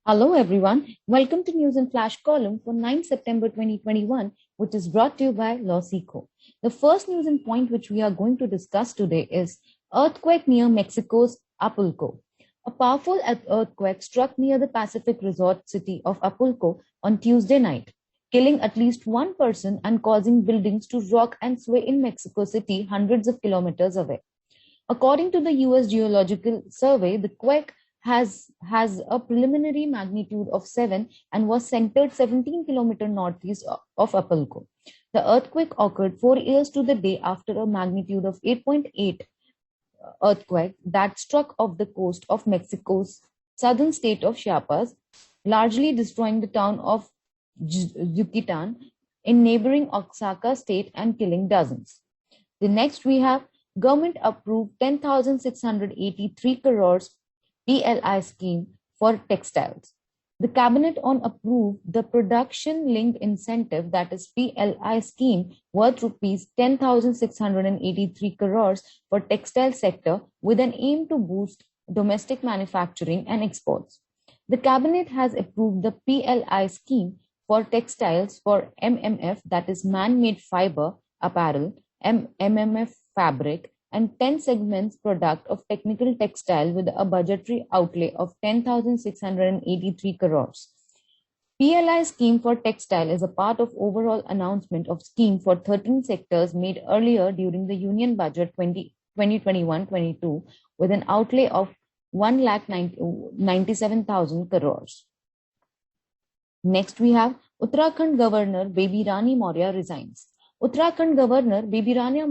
Hello everyone, welcome to News and Flash column for 9 September 2021, which is brought to you by LawSikho. The first news and point which we are going to discuss today is earthquake near Mexico's Acapulco. A powerful earthquake struck near the Pacific resort city of Acapulco on Tuesday night, killing at least one person and causing buildings to rock and sway in Mexico City hundreds of kilometers away. According to the US Geological Survey, the quake has a preliminary magnitude of 7 and was centered 17 km northeast of Acapulco. The earthquake occurred 4 years to the day after a magnitude of 8.8 earthquake that struck off the coast of Mexico's southern state of Chiapas, largely destroying the town of Yucatan in neighboring Oaxaca state and killing dozens. The next we have government approved 10,683 crores PLI scheme for textiles. The cabinet on approved the production linked incentive, that is PLI scheme, worth rupees 10,683 crores for textile sector with an aim to boost domestic manufacturing and exports. The cabinet has approved the PLI scheme for textiles for MMF, that is man-made fiber apparel, MMF fabric, and 10 segments product of technical textile with a budgetary outlay of 10,683 crores. PLI scheme for textile is a part of overall announcement of scheme for 13 sectors made earlier during the Union Budget 2021-22 with an outlay of 1,97,000 crores. Next we have Uttarakhand Governor Baby Rani Maurya resigns. Uttarakhand Governor Baby Rani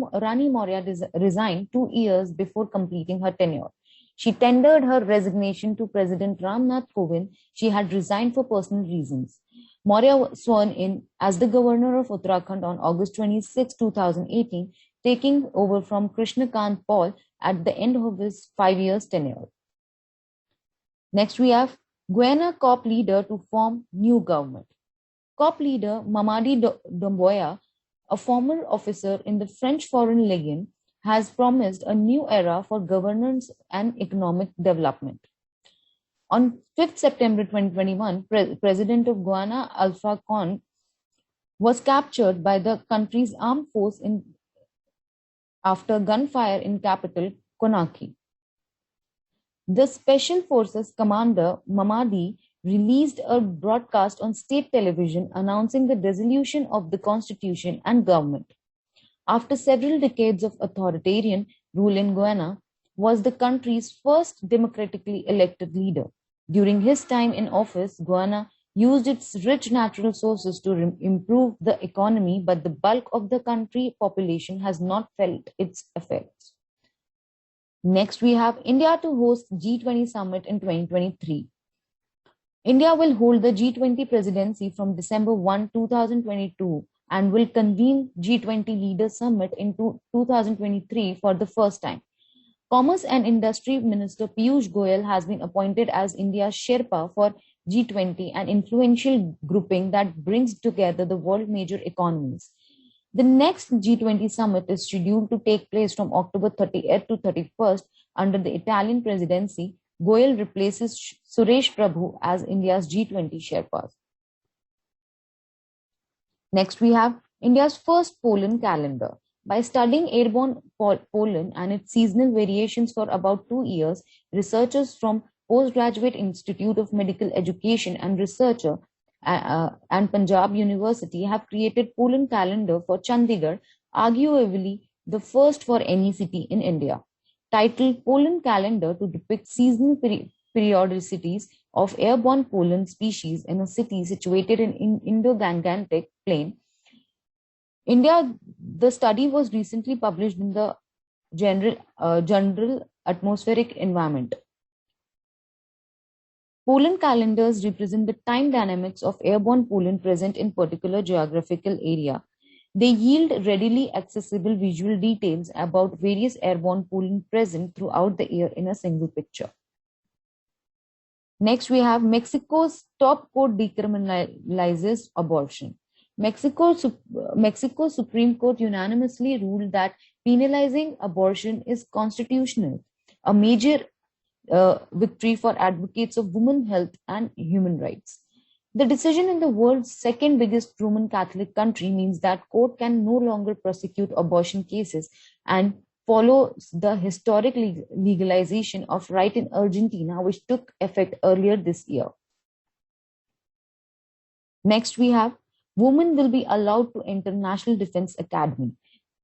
Maurya resigned 2 years before completing her tenure. She tendered her resignation to President Ramnath Kovind. She had resigned for personal reasons. Maurya was sworn in as the Governor of Uttarakhand on August 26, 2018, taking over from Krishna Kant Paul at the end of his 5 years tenure. Next we have Guinea Cop leader to form new government. Cop leader Mamadi Doumbouya, a former officer in the French Foreign Legion, has promised a new era for governance and economic development. On 5th September 2021, President of Guyana, Alpha Conde, was captured by the country's armed force after gunfire in capital Conakry. The Special Forces Commander Mamadi released a broadcast on state television announcing the dissolution of the constitution and government. After several decades of authoritarian rule in Guyana, was the country's first democratically elected leader. During his time in office, Guyana used its rich natural sources to improve the economy, but the bulk of the country population has not felt its effects. Next, we have India to host G20 summit in 2023. India will hold the G20 presidency from December 1, 2022 and will convene G20 Leaders Summit in 2023 for the first time. Commerce and Industry Minister Piyush Goyal has been appointed as India's Sherpa for G20, an influential grouping that brings together the world major economies. The next G20 summit is scheduled to take place from October 30th to 31st under the Italian presidency. Goyal replaces Suresh Prabhu as India's G20 Sherpas. Next, we have India's first pollen calendar. By studying airborne pollen and its seasonal variations for about 2 years, researchers from Postgraduate Institute of Medical Education and Researcher and Punjab University have created pollen calendar for Chandigarh, arguably the first for any city in India. Titled Pollen Calendar to depict seasonal periodicities of airborne pollen species in a city situated in Indo-Gangetic Plain, India. The study was recently published in the General Atmospheric Environment. Pollen calendars represent the time dynamics of airborne pollen present in particular geographical area. They yield readily accessible visual details about various airborne pollen present throughout the year in a single picture. Next, we have Mexico's top court decriminalizes abortion. Mexico Supreme Court unanimously ruled that penalizing abortion is constitutional. A major victory for advocates of women's health and human rights. The decision in the world's second biggest Roman Catholic country means that court can no longer prosecute abortion cases and follows the historic legalization of right in Argentina, which took effect earlier this year. Next, we have women will be allowed to enter National Defense Academy.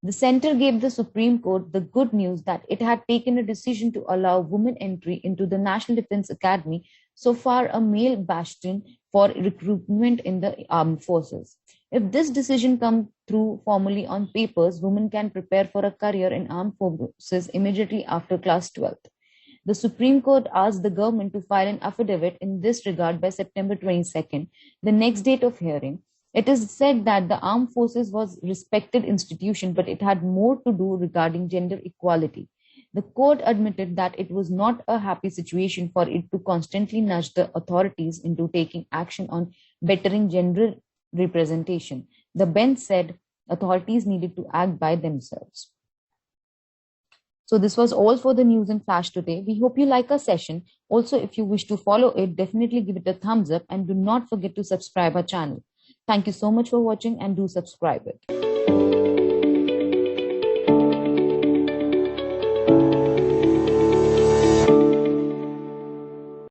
The center gave the Supreme Court the good news that it had taken a decision to allow women entry into the National Defense Academy, so far a male bastion for recruitment in the armed forces. If this decision comes through formally on papers, women can prepare for a career in armed forces immediately after class 12th. The Supreme Court asked the government to file an affidavit in this regard by September 22nd, the next date of hearing. It is said that the armed forces was a respected institution, but it had more to do regarding gender equality. The court admitted that it was not a happy situation for it to constantly nudge the authorities into taking action on bettering gender representation. The bench said authorities needed to act by themselves. So this was all for the news and flash today. We hope you like our session. Also, if you wish to follow it, definitely give it a thumbs up and do not forget to subscribe our channel. Thank you so much for watching and do subscribe it.